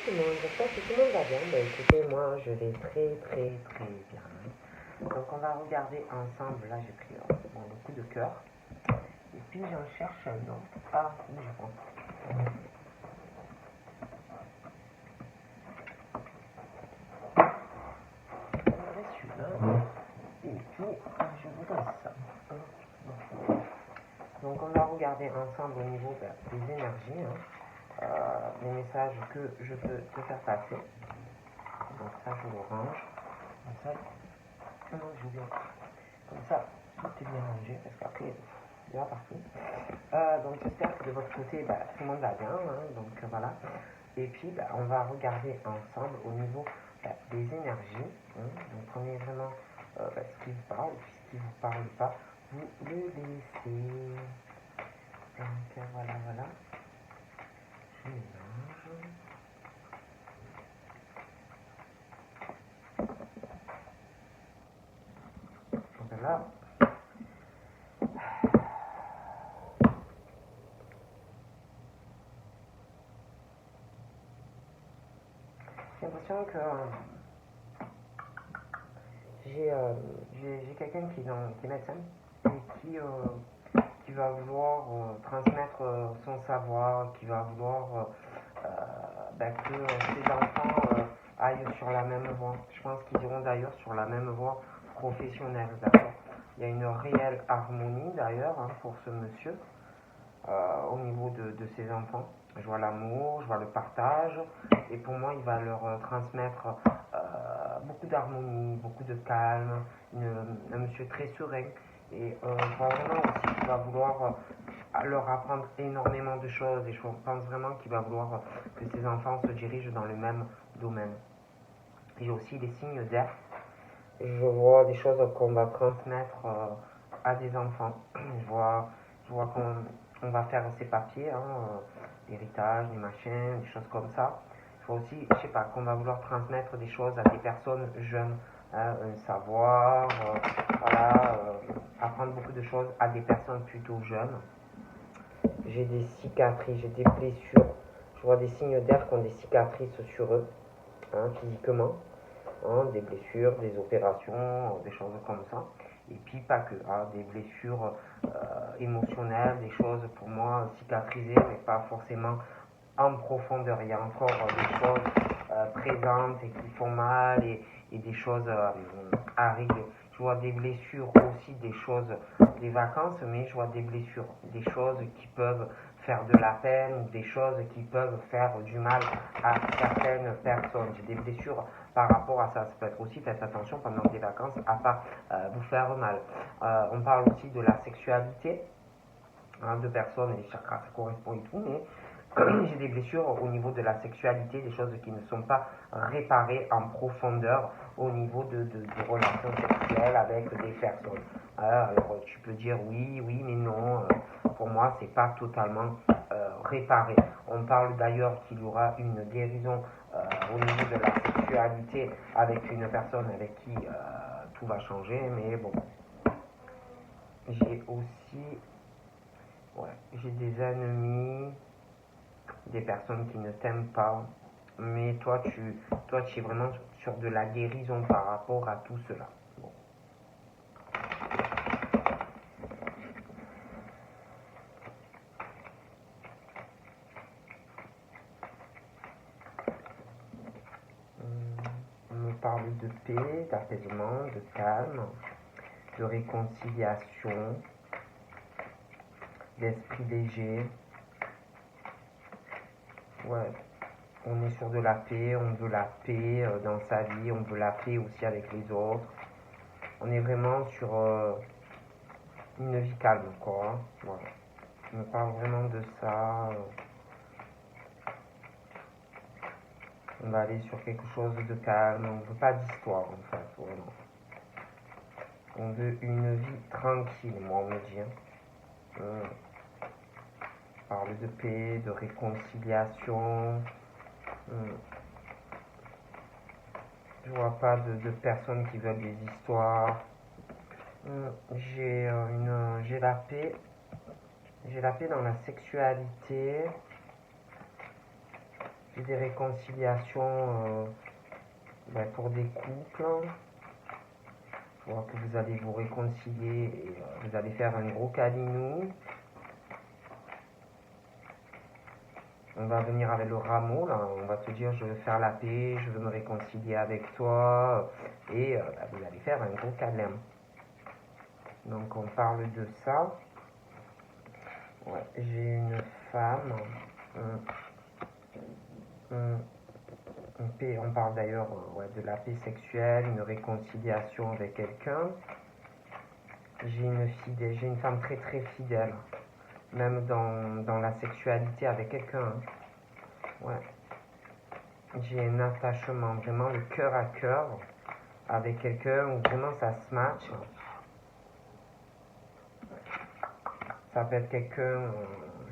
tout le monde, j'espère que tout le monde va bien. Bah écoutez, moi je vais très bien. Donc on va regarder ensemble, là j'ai pris bon, le coup de cœur. Et puis j'en cherche un autre. Ah, oui, je pense. Celui-là. Et puis je vous donne ça. Donc on va regarder ensemble au niveau des énergies, les messages que je peux te faire passer. Donc ça je le range. Comme ça, non, je viens. Comme ça, tout est bien rangé parce qu'après, il y a partout. Donc j'espère que de votre côté, tout le monde va bien. Donc voilà. Et puis on va regarder ensemble au niveau des énergies. Donc prenez vraiment ce qui vous parle. Et puis ce qui ne vous parle pas, vous le laissez. Donc voilà. Je mélange. Donc là, j'ai l'impression que j'ai quelqu'un qui est médecin et qui va vouloir transmettre son savoir, qui va vouloir que ses enfants aillent sur la même voie. Je pense qu'ils iront d'ailleurs sur la même voie professionnelle, d'accord. Il y a une réelle harmonie d'ailleurs pour ce monsieur au niveau de ses enfants. Je vois l'amour, je vois le partage, et pour moi, il va leur transmettre beaucoup d'harmonie, beaucoup de calme, un monsieur très serein, et je vois vraiment aussi qu'il va vouloir leur apprendre énormément de choses, et je pense vraiment qu'il va vouloir que ses enfants se dirigent dans le même domaine. Il y a aussi des signes d'air. Je vois des choses qu'on va transmettre à des enfants. Je vois qu'on va faire ses papiers, l'héritage, les machins, des choses comme ça. Je vois aussi, je sais pas, qu'on va vouloir transmettre des choses à des personnes jeunes, un savoir, apprendre beaucoup de choses à des personnes plutôt jeunes. J'ai des cicatrices, j'ai des blessures. Je vois des signes d'air qui ont des cicatrices sur eux, physiquement. Des blessures, des opérations, des choses comme ça. Et puis pas que, des blessures émotionnelles, des choses pour moi cicatrisées, mais pas forcément en profondeur. Il y a encore des choses présentes et qui font mal et des choses à régler. Je vois des blessures aussi, des choses, des vacances, mais je vois des blessures, des choses qui peuvent faire de la peine ou des choses qui peuvent faire du mal à certaines personnes. J'ai des blessures par rapport à ça. Ça peut être aussi, faites attention pendant des vacances à pas vous faire mal. On parle aussi de la sexualité de personnes et les chakras, ça correspond et tout, mais j'ai des blessures au niveau de la sexualité, des choses qui ne sont pas réparées en profondeur au niveau de relations sexuelles avec des personnes. Alors tu peux dire oui, mais non, pour moi c'est pas totalement réparé. On parle d'ailleurs qu'il y aura une guérison au niveau de la sexualité avec une personne avec qui tout va changer, mais bon, j'ai aussi j'ai des ennemis, des personnes qui ne t'aiment pas, mais toi tu es vraiment sur de la guérison par rapport à tout cela. Bon. On me parle de paix, d'apaisement, de calme, de réconciliation, d'esprit léger. Ouais, on est sur de la paix, on veut la paix dans sa vie, on veut la paix aussi avec les autres. On est vraiment sur une vie calme, quoi. Voilà. On me parle vraiment de ça. On va aller sur quelque chose de calme. On ne veut pas d'histoire, en fait, vraiment. On veut une vie tranquille, moi, on me dit. On parle de paix, de réconciliation. Je vois pas de personnes qui veulent des histoires. J'ai la paix. J'ai la paix dans la sexualité. J'ai des réconciliations pour des couples. Je vois que vous allez vous réconcilier et vous allez faire un gros câlinou. On va venir avec le rameau, là. On va te dire je veux faire la paix, je veux me réconcilier avec toi. Et vous allez faire un gros câlin. Donc on parle de ça. Ouais, j'ai une femme. On parle d'ailleurs de la paix sexuelle, une réconciliation avec quelqu'un. J'ai une femme très très fidèle, même dans la sexualité avec quelqu'un. Ouais. J'ai un attachement, vraiment le cœur à cœur avec quelqu'un où vraiment ça se match. Ça peut être quelqu'un,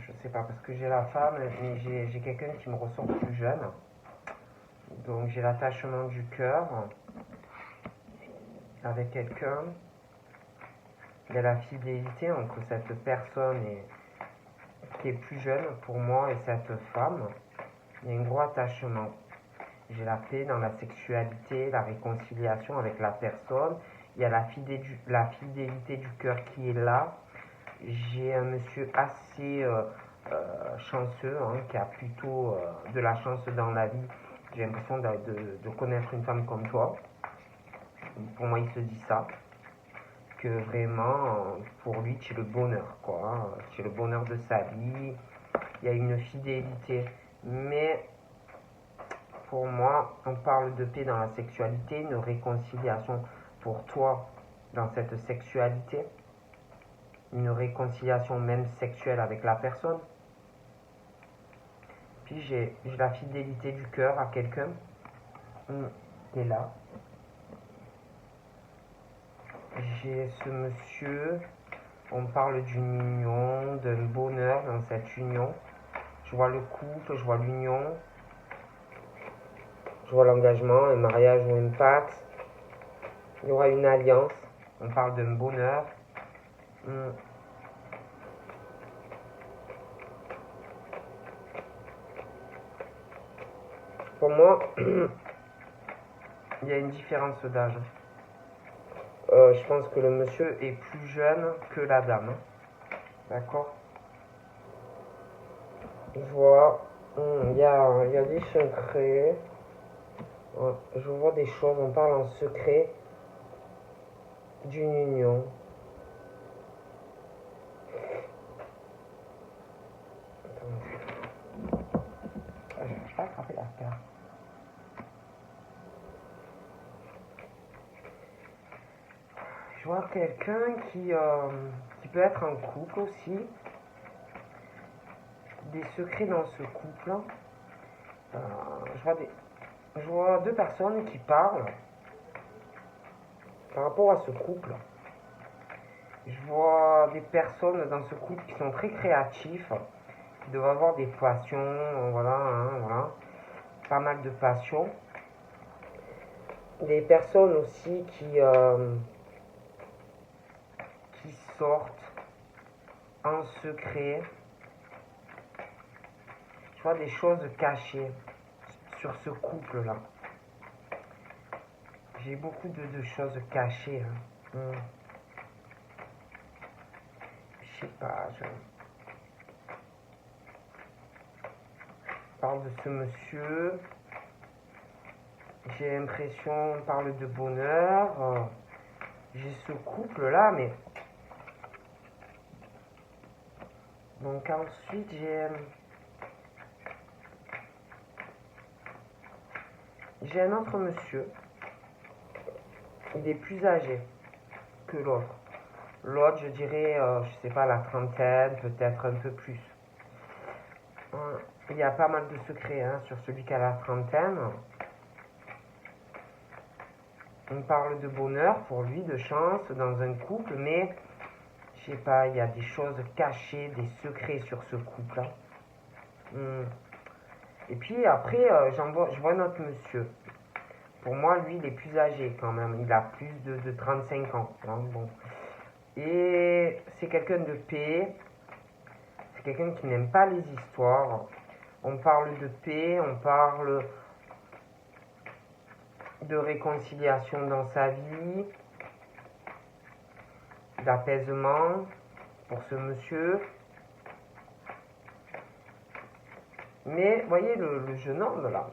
je sais pas, parce que j'ai la femme, mais j'ai quelqu'un qui me ressort plus jeune. Donc j'ai l'attachement du cœur avec quelqu'un. Il y a la fidélité entre cette personne qui est plus jeune pour moi et cette femme. Il y a un gros attachement. J'ai la paix dans la sexualité, la réconciliation avec la personne. Il y a la fidélité du cœur qui est là. J'ai un monsieur assez chanceux, qui a plutôt de la chance dans la vie. J'ai l'impression de connaître une femme comme toi. Pour moi, il se dit ça. Que vraiment, pour lui, tu es le bonheur, quoi. Tu es le bonheur de sa vie. Il y a une fidélité. Mais pour moi, on parle de paix dans la sexualité, une réconciliation pour toi dans cette sexualité. Une réconciliation même sexuelle avec la personne. Puis j'ai la fidélité du cœur à quelqu'un qui est là. J'ai ce monsieur, on parle d'une union, d'un bonheur dans cette union. Je vois le couple, je vois l'union, je vois l'engagement, un mariage ou une pax. Il y aura une alliance, on parle d'un bonheur. Pour moi, il y a une différence d'âge. Je pense que le monsieur est plus jeune que la dame. D'accord? Je vois, il y a des secrets. Je vois des choses, on parle en secret d'une union. Je n'arrive pas à attraper la carte. Je vois quelqu'un qui peut être en couple aussi. Des secrets dans ce couple. Je vois deux personnes qui parlent par rapport à ce couple. Je vois des personnes dans ce couple qui sont très créatifs, qui doivent avoir des passions, voilà. Pas mal de passions. Des personnes aussi qui sortent en secret. Je vois des choses cachées sur ce couple-là. J'ai beaucoup de choses cachées. Je sais pas, je parle de ce monsieur. J'ai l'impression, on parle de bonheur. J'ai ce couple-là, mais... Donc ensuite, j'ai un autre monsieur. Il est plus âgé que l'autre. L'autre, je dirais, je sais pas, la trentaine, peut-être un peu plus. Il y a pas mal de secrets sur celui qui a la trentaine. On parle de bonheur pour lui, de chance dans un couple, mais je sais pas, il y a des choses cachées, des secrets sur ce couple-là. Et puis après, je vois notre monsieur. Pour moi, lui, il est plus âgé quand même. Il a plus de 35 ans. Bon. Et c'est quelqu'un de paix. C'est quelqu'un qui n'aime pas les histoires. On parle de paix, on parle de réconciliation dans sa vie, d'apaisement pour ce monsieur. Mais voyez le jeune homme là,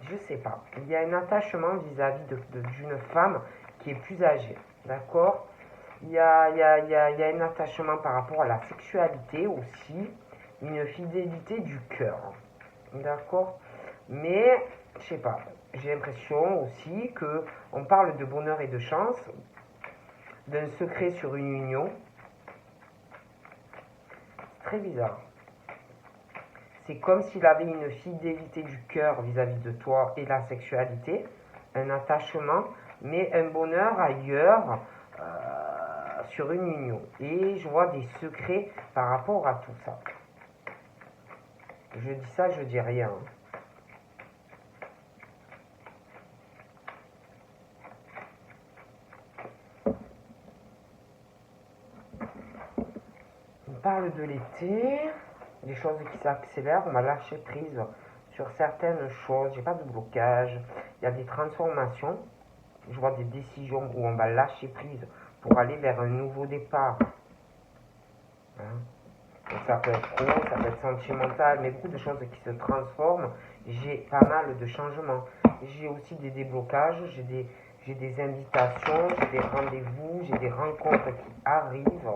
je sais pas, il y a un attachement vis-à-vis d'une femme qui est plus âgée, d'accord? Il y a un attachement par rapport à la sexualité aussi, une fidélité du cœur, d'accord? Mais, je sais pas, j'ai l'impression aussi que on parle de bonheur et de chance, d'un secret sur une union. C'est très bizarre. C'est comme s'il avait une fidélité du cœur vis-à-vis de toi et la sexualité, un attachement, mais un bonheur ailleurs sur une union. Et je vois des secrets par rapport à tout ça. Je dis ça, je dis rien. On parle de l'été, des choses qui s'accélèrent, on va lâcher prise sur certaines choses, j'ai pas de blocage, il y a des transformations, je vois des décisions où on va lâcher prise pour aller vers un nouveau départ. Hein? Donc ça peut être pro, ça peut être sentimental, mais beaucoup de choses qui se transforment, j'ai pas mal de changements. J'ai aussi des déblocages, j'ai des invitations, j'ai des rendez-vous, j'ai des rencontres qui arrivent.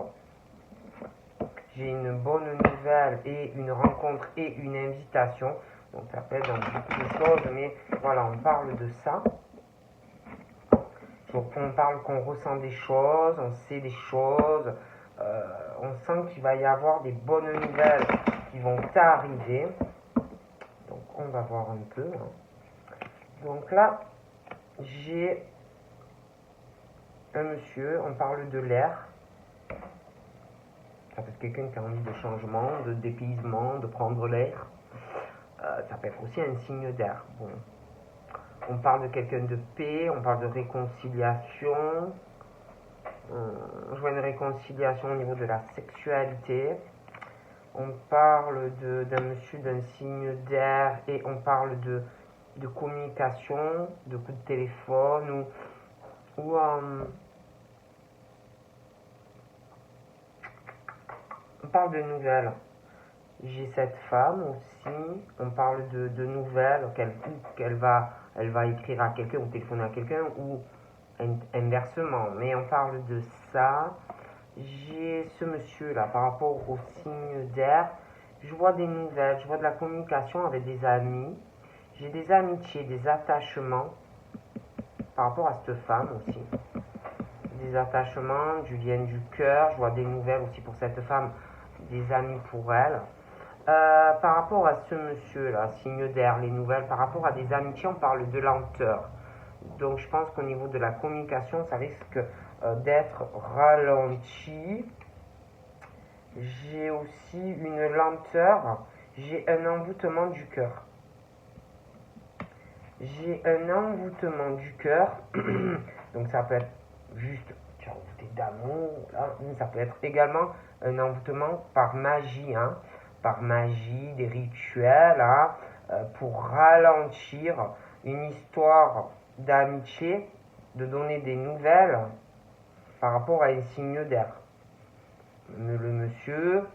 J'ai une bonne nouvelle et une rencontre et une invitation. Donc ça peut être dans beaucoup de choses, mais voilà, on parle de ça. Donc on parle qu'on ressent des choses, on sait des choses, on sent qu'il va y avoir des bonnes nouvelles qui vont arriver. Donc on va voir un peu. Donc là, j'ai un monsieur, on parle de l'air. Ça peut être quelqu'un qui a envie de changement, de dépaysement, de prendre l'air. Ça peut être aussi un signe d'air. Bon. On parle de quelqu'un de paix, on parle de réconciliation. Je vois une réconciliation au niveau de la sexualité. On parle d'un monsieur, d'un signe d'air, et on parle de communication, de coups de téléphone, ou on parle de nouvelles. J'ai cette femme aussi, on parle de nouvelles qu'elle va écrire à quelqu'un ou téléphoner à quelqu'un, ou inversement, mais on parle de ça. J'ai ce monsieur là par rapport au signe d'air, je vois des nouvelles, je vois de la communication avec des amis, j'ai des amitiés, des attachements par rapport à cette femme aussi, des attachements du lien du cœur, je vois des nouvelles aussi pour cette femme, des amis pour elle. Par rapport à ce monsieur là, signe d'air, les nouvelles, par rapport à des amitiés, on parle de lenteur. Donc je pense qu'au niveau de la communication, ça risque d'être ralenti. J'ai aussi une lenteur, j'ai un envoûtement du cœur. J'ai un envoûtement du cœur, donc ça peut être juste tu es envoûté d'amour, ça peut être également un envoûtement par magie, hein, par magie, des rituels, hein, pour ralentir une histoire d'amitié, de donner des nouvelles par rapport à un signe d'air. Le monsieur,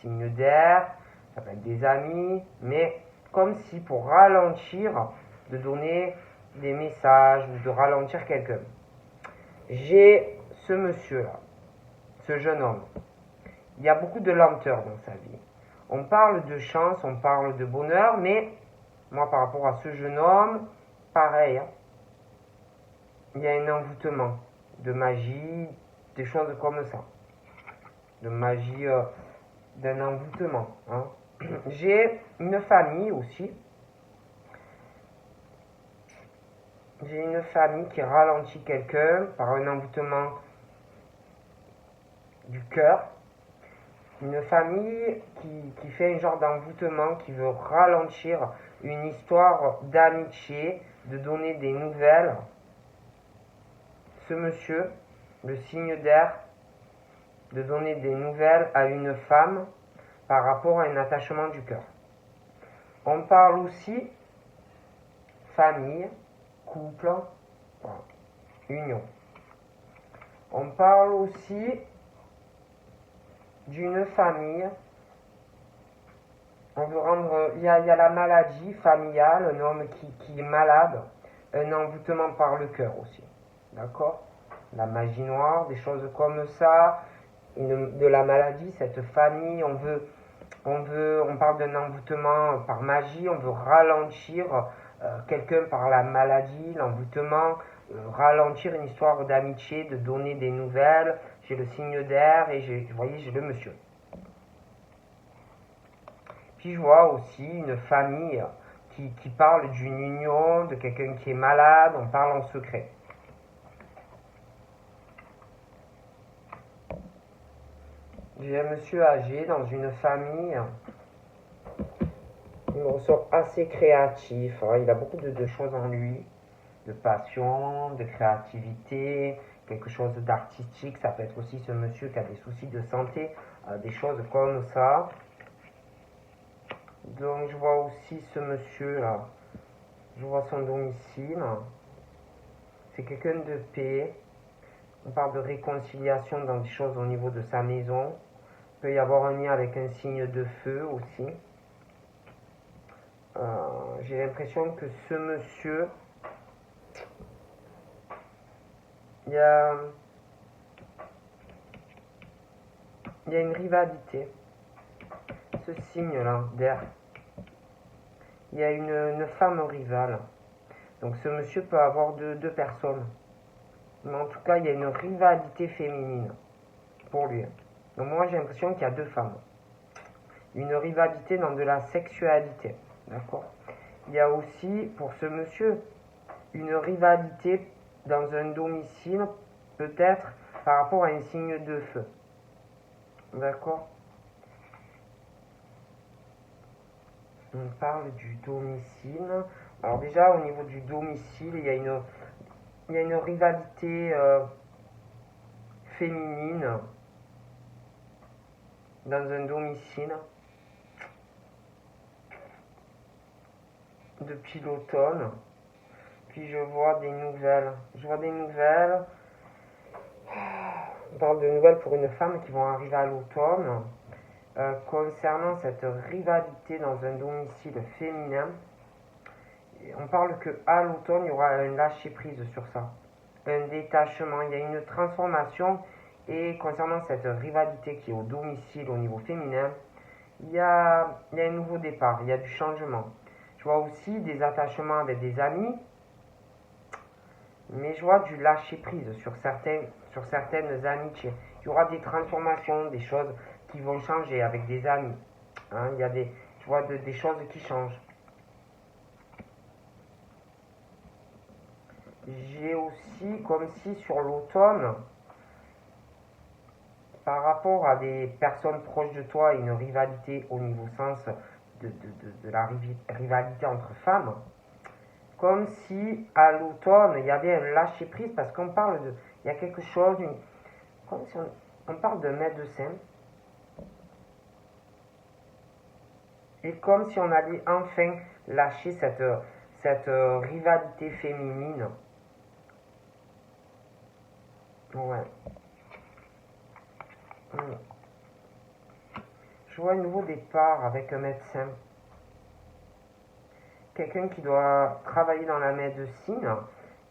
signe d'air, ça peut être des amis, mais comme si pour ralentir, de donner des messages ou de ralentir quelqu'un. J'ai ce monsieur-là, ce jeune homme. Il y a beaucoup de lenteur dans sa vie. On parle de chance, on parle de bonheur, mais moi par rapport à ce jeune homme, pareil, hein, il y a un envoûtement de magie, des choses comme ça. De magie, d'un envoûtement. Hein. J'ai une famille aussi. J'ai une famille qui ralentit quelqu'un par un envoûtement du cœur. Une famille qui fait un genre d'envoûtement, qui veut ralentir une histoire d'amitié, de donner des nouvelles. Ce monsieur, le signe d'air, de donner des nouvelles à une femme par rapport à un attachement du cœur. On parle aussi famille, couple, voilà, union. On parle aussi d'une famille. On veut rendre, il y a la maladie familiale, un homme qui est malade, un envoûtement par le cœur aussi. D'accord? La magie noire, des choses comme ça, de la maladie, cette famille, on parle d'un envoûtement par magie, on veut ralentir quelqu'un par la maladie, l'envoûtement, ralentir une histoire d'amitié, de donner des nouvelles. J'ai le signe d'air et vous voyez, j'ai le monsieur. Puis je vois aussi une famille qui parle d'une union, de quelqu'un qui est malade, on parle en secret. J'ai un monsieur âgé dans une famille. Il me ressort assez créatif. Il a beaucoup de choses en lui, de passion, de créativité, quelque chose d'artistique. Ça peut être aussi ce monsieur qui a des soucis de santé, des choses comme ça. Donc je vois aussi ce monsieur là. Je vois son domicile. C'est quelqu'un de paix. On parle de réconciliation dans des choses au niveau de sa maison. Il peut y avoir un lien avec un signe de feu aussi. J'ai l'impression que ce monsieur, il y a une rivalité. Ce signe-là, d'air. Il y a une femme rivale. Donc ce monsieur peut avoir deux personnes. Mais en tout cas, il y a une rivalité féminine pour lui. Donc moi, j'ai l'impression qu'il y a deux femmes. Une rivalité dans de la sexualité. D'accord? Il y a aussi, pour ce monsieur, une rivalité dans un domicile, peut-être par rapport à un signe de feu. D'accord? On parle du domicile. Alors déjà, au niveau du domicile, il y a une rivalité féminine dans un domicile depuis l'automne. Puis je vois des nouvelles. On parle de nouvelles pour une femme qui vont arriver à l'automne. Concernant cette rivalité dans un domicile féminin, on parle qu'à l'automne, il y aura un lâcher-prise sur ça. Un détachement, il y a une transformation. Et concernant cette rivalité qui est au domicile au niveau féminin, il y a un nouveau départ, il y a du changement. Je vois aussi des attachements avec des amis, mais je vois du lâcher-prise sur certaines amitiés. Il y aura des transformations, des choses qui vont changer avec des amis. Il y a je vois des choses qui changent. J'ai aussi, comme si sur l'automne, par rapport à des personnes proches de toi, une rivalité au niveau sens de la rivalité entre femmes, comme si à l'automne il y avait un lâcher prise parce qu'on parle il y a quelque chose, comme si on parle de médecin, et comme si on allait enfin lâcher cette rivalité féminine. Ouais. Je vois un nouveau départ avec un médecin. Quelqu'un qui doit travailler dans la médecine.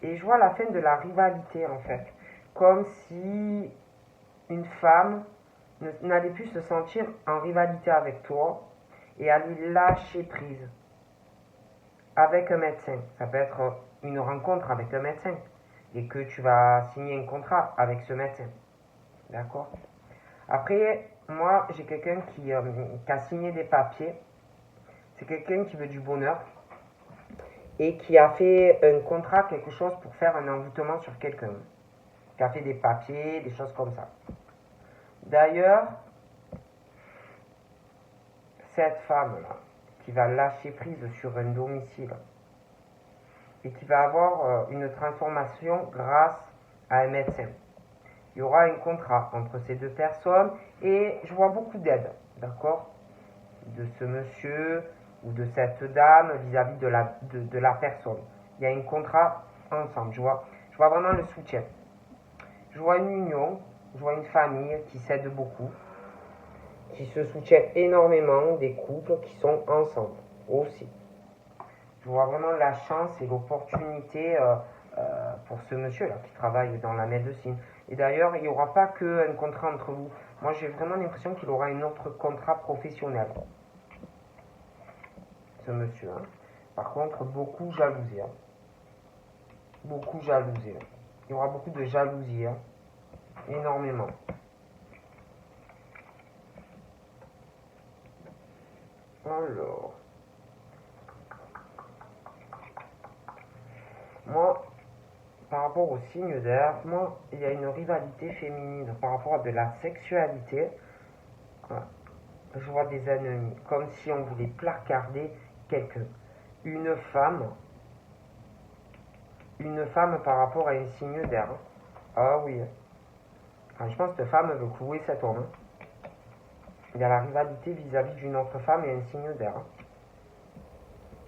Et je vois la fin de la rivalité en fait. Comme si une femme n'allait plus se sentir en rivalité avec toi et allait lâcher prise avec un médecin. Ça peut être une rencontre avec un médecin et que tu vas signer un contrat avec ce médecin. D'accord? Après, moi, j'ai quelqu'un qui a signé des papiers. C'est quelqu'un qui veut du bonheur et qui a fait un contrat, quelque chose pour faire un envoûtement sur quelqu'un. Qui a fait des papiers, des choses comme ça. D'ailleurs, cette femme-là, qui va lâcher prise sur un domicile et qui va avoir une transformation grâce à un médecin. Il y aura un contrat entre ces deux personnes et je vois beaucoup d'aide, d'accord, de ce monsieur ou de cette dame vis-à-vis de la personne. Il y a un contrat ensemble. Je vois vraiment le soutien. Je vois une union, je vois une famille qui s'aide beaucoup, qui se soutient énormément, des couples qui sont ensemble aussi. Je vois vraiment la chance et l'opportunité pour ce monsieur-là qui travaille dans la médecine. Et d'ailleurs, il n'y aura pas qu'un contrat entre vous. Moi, j'ai vraiment l'impression qu'il aura un autre contrat professionnel. Ce monsieur. Hein. Par contre, beaucoup jalousie. Hein. Beaucoup jalousie. Il y aura beaucoup de jalousie. Hein. Énormément. Alors. Moi, par rapport au signe d'air, moi, il y a une rivalité féminine par rapport à de la sexualité. Je vois des ennemis, comme si on voulait placarder quelqu'un. Une femme par rapport à un signe d'air. Ah oui. Enfin, je pense que cette femme veut clouer cet homme. Il y a la rivalité vis-à-vis d'une autre femme et un signe d'air.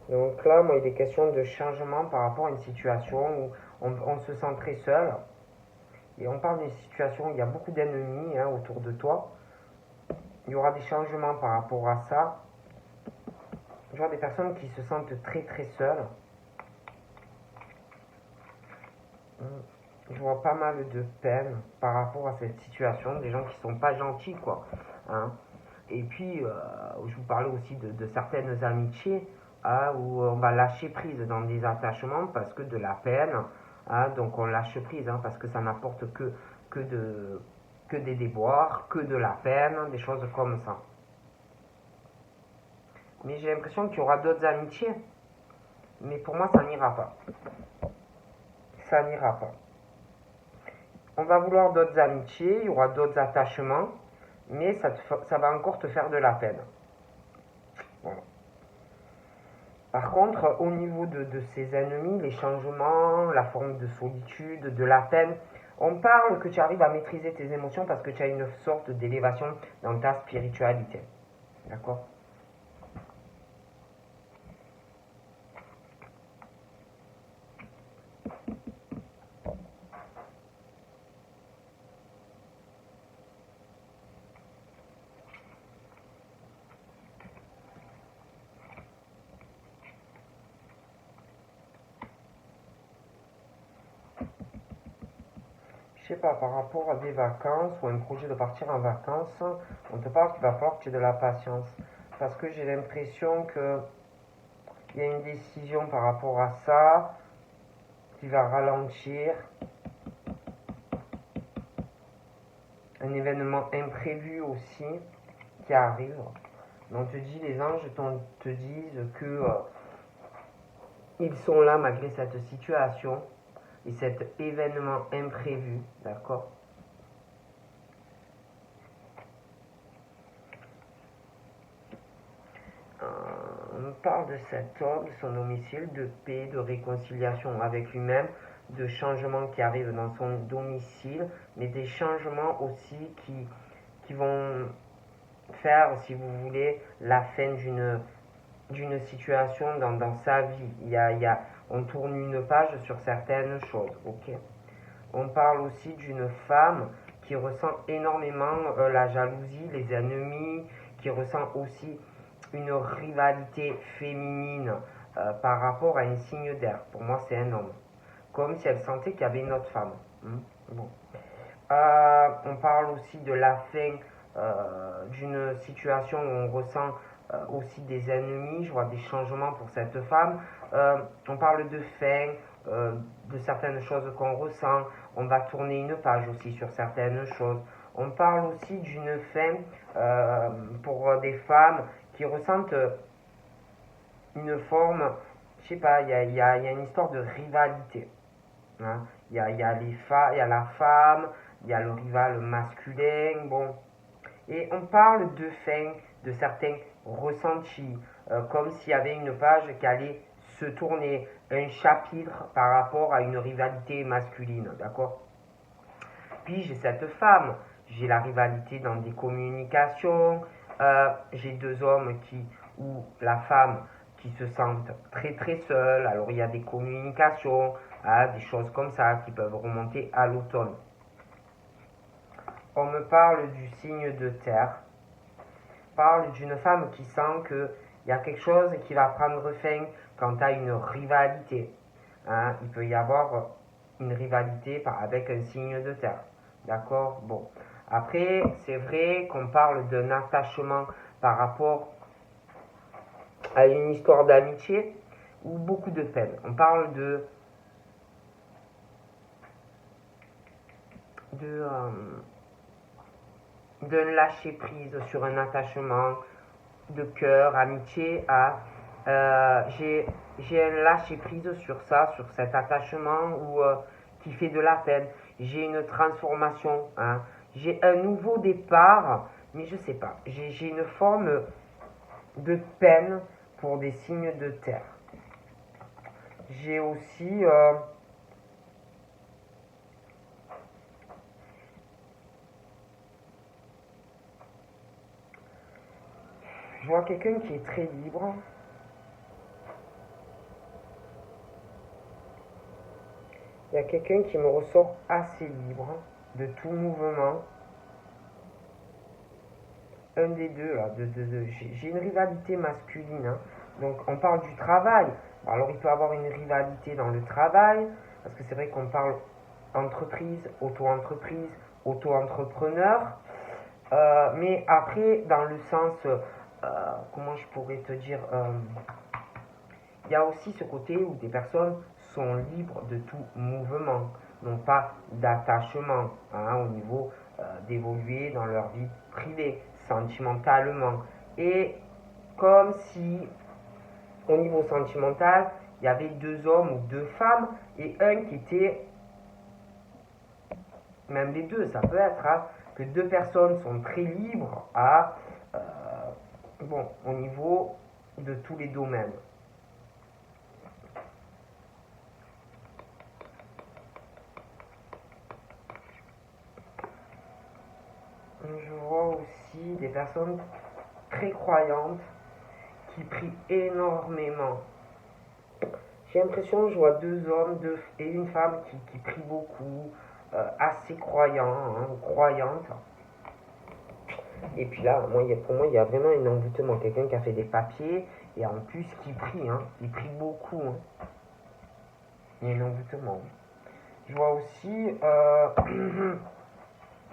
Donc là, moi, il est question de changement par rapport à une situation où on se sent très seul. Et on parle d'une situation où il y a beaucoup d'ennemis autour de toi. Il y aura des changements par rapport à ça. Je vois des personnes qui se sentent très très seules. Je vois pas mal de peine par rapport à cette situation, des gens qui sont pas gentils, quoi. Hein. Et puis, je vous parlais aussi de certaines amitiés où on va lâcher prise dans des attachements parce que de la peine. Donc on lâche prise parce que ça n'apporte que des déboires, que de la peine, des choses comme ça. Mais j'ai l'impression qu'il y aura d'autres amitiés. Mais pour moi, ça n'ira pas. Ça n'ira pas. On va vouloir d'autres amitiés, il y aura d'autres attachements, mais ça va encore te faire de la peine. Voilà. Par contre, au niveau de ces ennemis, les changements, la forme de solitude, de la peine, on parle que tu arrives à maîtriser tes émotions parce que tu as une sorte d'élévation dans ta spiritualité. D'accord ? Je sais pas, par rapport à des vacances ou un projet de partir en vacances, on te parle qu'il va falloir que tu aies de la patience. Parce que j'ai l'impression qu'il y a une décision par rapport à ça qui va ralentir. Un événement imprévu aussi qui arrive. Mais on te dit, les anges te disent que ils sont là malgré cette situation et cet événement imprévu, d'accord ? On parle de cet homme, de son domicile, de paix, de réconciliation avec lui-même, de changements qui arrivent dans son domicile, mais des changements aussi qui vont faire, si vous voulez, la fin d'une situation dans sa vie. On tourne une page sur certaines choses, ok. On parle aussi d'une femme qui ressent énormément la jalousie, les ennemis, qui ressent aussi une rivalité féminine par rapport à un signe d'air. Pour moi, c'est un homme. Comme si elle sentait qu'il y avait une autre femme. Bon. On parle aussi de la fin d'une situation où on ressent aussi des ennemis, je vois des changements pour cette femme. On parle de fin, de certaines choses qu'on ressent. On va tourner une page aussi sur certaines choses. On parle aussi d'une fin pour des femmes qui ressentent une forme, je sais pas, il y a une histoire de rivalité. Hein. Il y a la femme, il y a le rival masculin, bon. Et on parle de fin, de certains ressentis, comme s'il y avait une page qui allait se tourner, un chapitre par rapport à une rivalité masculine, d'accord ? Puis j'ai cette femme, j'ai la rivalité dans des communications, j'ai deux hommes qui ou la femme qui se sente très très seule. Alors il y a des communications, des choses comme ça qui peuvent remonter à l'automne. On me parle du signe de terre, parle d'une femme qui sent qu'il y a quelque chose qui va prendre fin quant à une rivalité. Il peut y avoir une rivalité avec un signe de terre. D'accord? Bon. Après, c'est vrai qu'on parle d'un attachement par rapport à une histoire d'amitié ou beaucoup de peine. On parle d'un lâcher prise sur un attachement de cœur, amitié à j'ai un lâcher prise sur ça, sur cet attachement qui fait de la peine. J'ai une transformation, j'ai un nouveau départ, mais je sais pas. J'ai une forme de peine pour des signes de terre. J'ai aussi je vois quelqu'un qui est très libre. Il y a quelqu'un qui me ressort assez libre de tout mouvement. Un des deux, là, j'ai une rivalité masculine. Donc, on parle du travail. Alors, il peut y avoir une rivalité dans le travail, parce que c'est vrai qu'on parle entreprise, auto-entreprise, auto-entrepreneur. Mais après, dans le sens, comment je pourrais te dire, il y a aussi ce côté où des personnes sont libres de tout mouvement, n'ont pas d'attachement au niveau d'évoluer dans leur vie privée, sentimentalement. Et comme si, au niveau sentimental, il y avait deux hommes ou deux femmes et un qui était, même les deux, ça peut être, que deux personnes sont très libres au niveau de tous les domaines. Je vois aussi des personnes très croyantes qui prient énormément. J'ai l'impression que je vois deux hommes et une femme qui prient beaucoup, assez croyants, croyantes. Et puis là, pour moi, il y a vraiment un envoûtement. Quelqu'un qui a fait des papiers et en plus qui prie, qui prie beaucoup. Il y a un envoûtement. Je vois aussi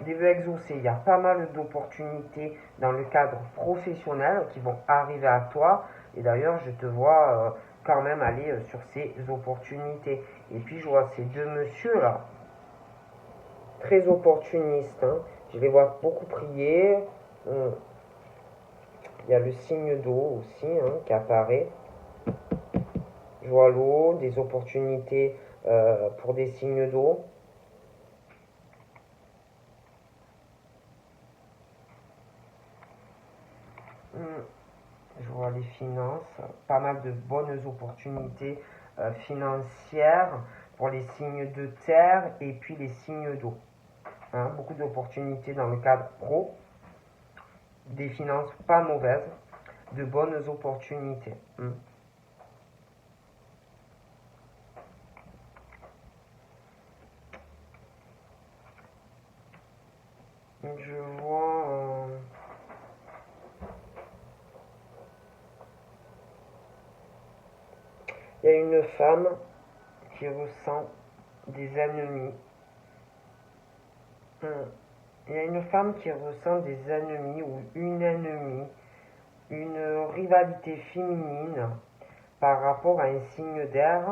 des vœux exaucés. Il y a pas mal d'opportunités dans le cadre professionnel qui vont arriver à toi. Et d'ailleurs, je te vois quand même aller sur ces opportunités. Et puis, je vois ces deux messieurs-là, très opportunistes. Je les vois beaucoup prier. Il y a le signe d'eau aussi qui apparaît. Je vois l'eau, des opportunités pour des signes d'eau. Je vois les finances, pas mal de bonnes opportunités financières pour les signes de terre et puis les signes d'eau. Beaucoup d'opportunités dans le cadre pro, des finances pas mauvaises, de bonnes opportunités. Je vois... Il y a une femme qui ressent des ennemis. Il y a une femme qui ressent des ennemis ou une ennemie, une rivalité féminine par rapport à un signe d'air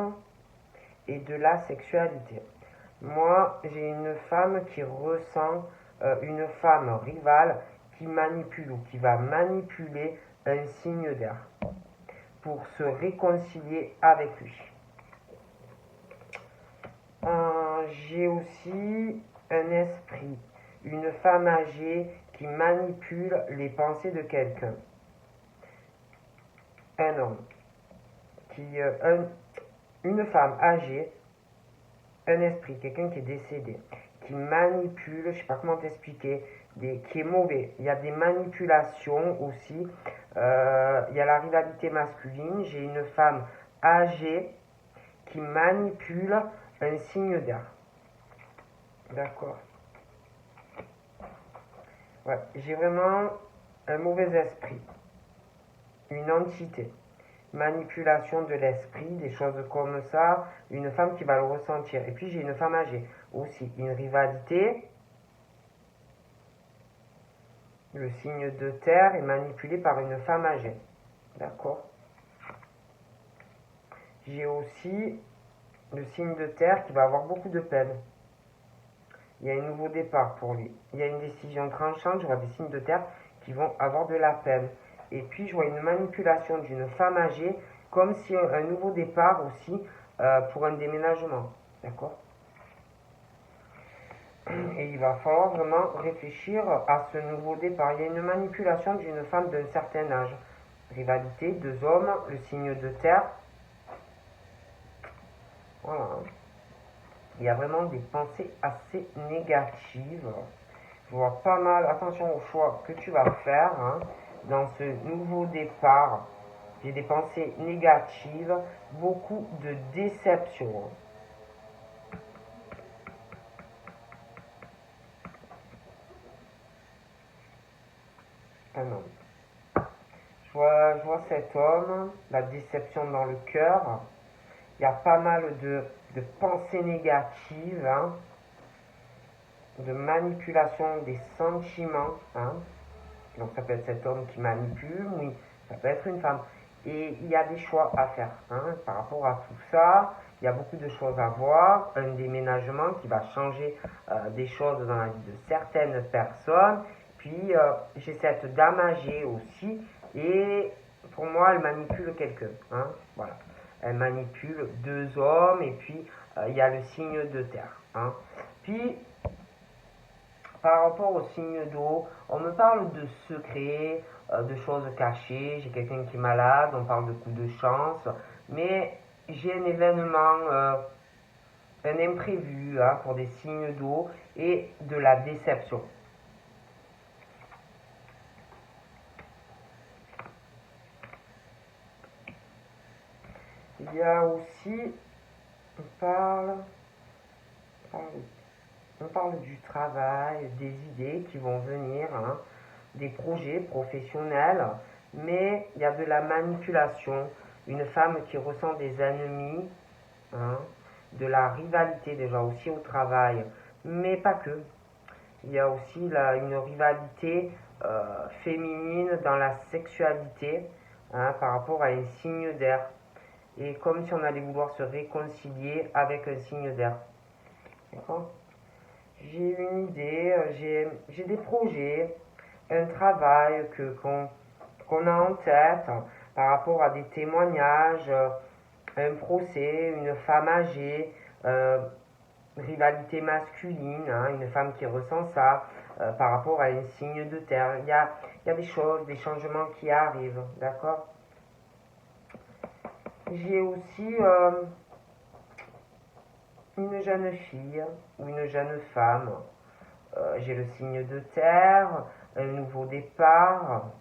et de la sexualité. Moi, j'ai une femme qui ressent une femme rivale qui manipule ou qui va manipuler un signe d'air pour se réconcilier avec lui. J'ai aussi un esprit, une femme âgée qui manipule les pensées de quelqu'un. Un homme, une femme âgée, un esprit, quelqu'un qui est décédé, qui manipule, je ne sais pas comment t'expliquer, qui est mauvais. Il y a des manipulations aussi. Il y a la rivalité masculine. J'ai une femme âgée qui manipule un signe d'air. D'accord. Ouais, j'ai vraiment un mauvais esprit, une entité, manipulation de l'esprit, des choses comme ça, une femme qui va le ressentir. Et puis j'ai une femme âgée aussi, une rivalité. Le signe de terre est manipulé par une femme âgée. D'accord. J'ai aussi le signe de terre qui va avoir beaucoup de peine. Il y a un nouveau départ pour lui. Il y a une décision tranchante. Je vois des signes de terre qui vont avoir de la peine. Et puis, je vois une manipulation d'une femme âgée, comme si un nouveau départ aussi pour un déménagement. D'accord. Et il va falloir vraiment réfléchir à ce nouveau départ. Il y a une manipulation d'une femme d'un certain âge. Rivalité, deux hommes, le signe de terre. Voilà. Il y a vraiment des pensées assez négatives. Je vois pas mal, attention aux choix que tu vas faire dans ce nouveau départ. J'ai des pensées négatives, beaucoup de déception. Un homme. Je vois cet homme, la déception dans le cœur. Il y a pas mal de pensées négatives, de manipulation des sentiments. Donc ça peut être cet homme qui manipule, oui, ça peut être une femme. Et il y a des choix à faire par rapport à tout ça. Il y a beaucoup de choses à voir. Un déménagement qui va changer des choses dans la vie de certaines personnes. Puis j'ai cette dame âgée aussi. Et pour moi, elle manipule quelqu'un. Voilà. Elle manipule deux hommes. Et puis il y a le signe de terre. Puis par rapport au signe d'eau, on me parle de secrets, de choses cachées. J'ai quelqu'un qui est malade, on parle de coups de chance. Mais j'ai un événement, un imprévu pour des signes d'eau et de la déception. Il y a aussi, on parle, on parle, on parle du travail, des idées qui vont venir, des projets professionnels, mais il y a de la manipulation, une femme qui ressent des ennemis, de la rivalité déjà aussi au travail, mais pas que. Il y a aussi une rivalité féminine dans la sexualité par rapport à un signe d'air. Et comme si on allait vouloir se réconcilier avec un signe d'air. D'accord. J'ai une idée, j'ai des projets, un travail qu'on a en tête par rapport à des témoignages, un procès, une femme âgée, rivalité masculine, une femme qui ressent ça par rapport à un signe de terre. Il y a des choses, des changements qui arrivent, d'accord. J'ai aussi une jeune fille ou une jeune femme. J'ai le signe de terre, un nouveau départ.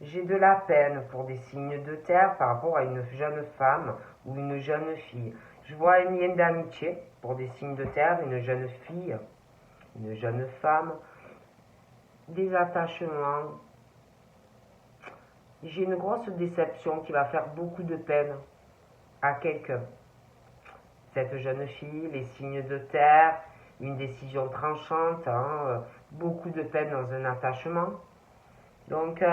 J'ai de la peine pour des signes de terre par rapport à une jeune femme ou une jeune fille. Je vois un lien d'amitié pour des signes de terre, une jeune fille, une jeune femme, des attachements. J'ai une grosse déception qui va faire beaucoup de peine à quelqu'un. Cette jeune fille, les signes de terre, une décision tranchante, beaucoup de peine dans un attachement. Donc,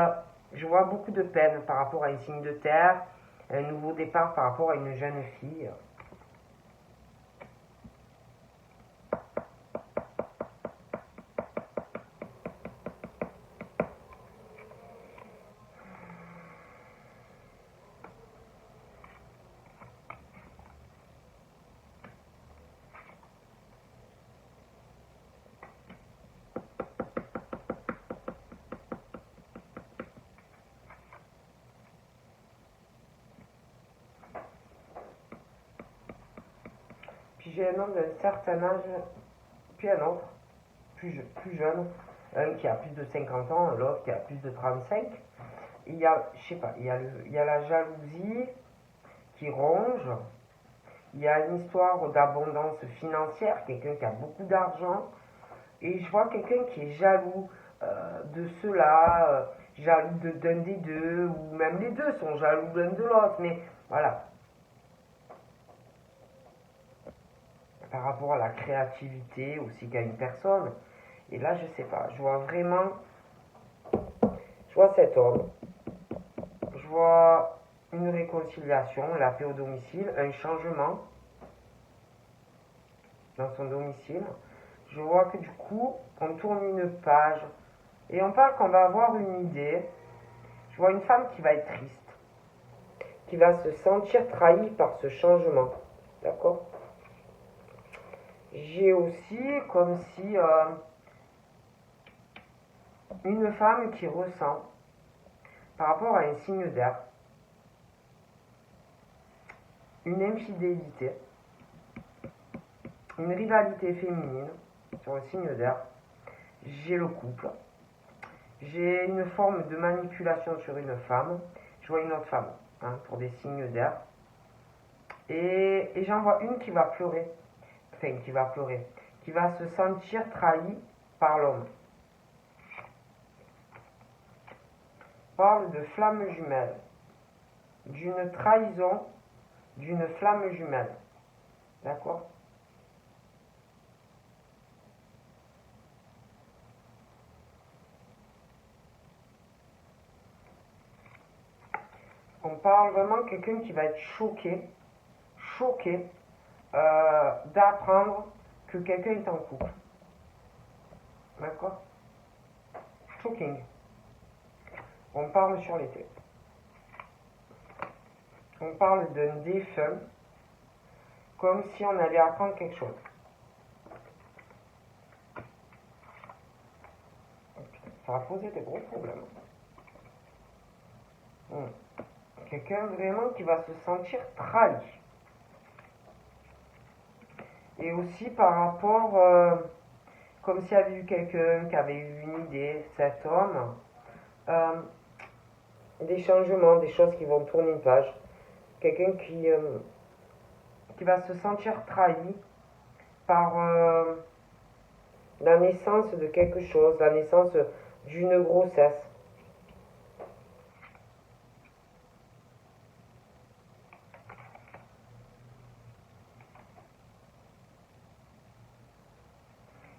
je vois beaucoup de peine par rapport à un signe de terre, un nouveau départ par rapport à une jeune fille. Puis j'ai un homme d'un certain âge, puis un autre, plus jeune, Un qui a plus de 50 ans, l'autre qui a plus de 35. Il y a, je sais pas, il y a la jalousie qui ronge. Il y a une histoire d'abondance financière, quelqu'un qui a beaucoup d'argent. Et je vois quelqu'un qui est jaloux de cela, jaloux d'un des deux, ou même les deux sont jaloux l'un de l'autre. Mais voilà, par rapport à la créativité aussi qu'a une personne. Et là, je sais pas, je vois vraiment, je vois cet homme, je vois une réconciliation, la paix au domicile, un changement dans son domicile. Je vois que du coup, on tourne une page et on parle qu'on va avoir une idée. Je vois une femme qui va être triste, qui va se sentir trahie par ce changement. D'accord? J'ai aussi comme si une femme qui ressent par rapport à un signe d'air une infidélité, une rivalité féminine sur le signe d'air. J'ai le couple. J'ai une forme de manipulation sur une femme. Je vois une autre femme pour des signes d'air. Et j'en vois une qui va pleurer. Enfin, qui va pleurer. Qui va se sentir trahie par l'homme. On parle de flamme jumelle. D'une trahison, d'une flamme jumelle. D'accord? On parle vraiment de quelqu'un qui va être choqué d'apprendre que quelqu'un est en couple. D'accord? Shocking. On parle sur l'été. On parle d'un défunt comme si on allait apprendre quelque chose. Ça va poser des gros problèmes. Quelqu'un vraiment qui va se sentir trahi. Et aussi par rapport, comme s'il y avait eu quelqu'un qui avait eu une idée, cet homme, des changements, des choses qui vont tourner une page. Quelqu'un qui va se sentir trahi par la naissance de quelque chose, la naissance d'une grossesse.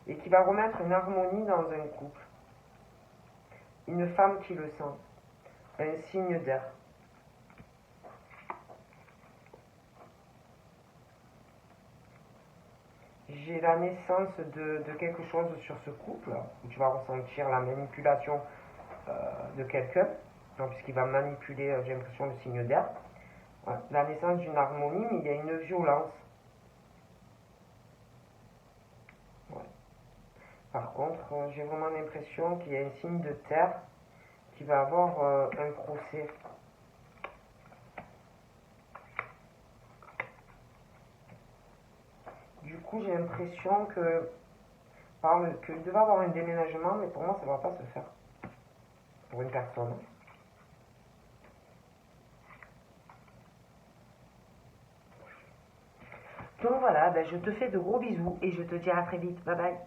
Et qui va remettre une harmonie dans un couple. Une femme qui le sent. Un signe d'air. J'ai la naissance de quelque chose sur ce couple, où tu vas ressentir la manipulation de quelqu'un, puisqu'il va manipuler, j'ai l'impression, le signe d'air. Ouais. La naissance d'une harmonie, mais il y a une violence. Ouais. Par contre, j'ai vraiment l'impression qu'il y a un signe de terre qui va avoir un procès. Du coup, j'ai l'impression qu'il devait avoir un déménagement, mais pour moi, ça ne va pas se faire. Pour une personne. Donc voilà, je te fais de gros bisous et je te dis à très vite. Bye bye.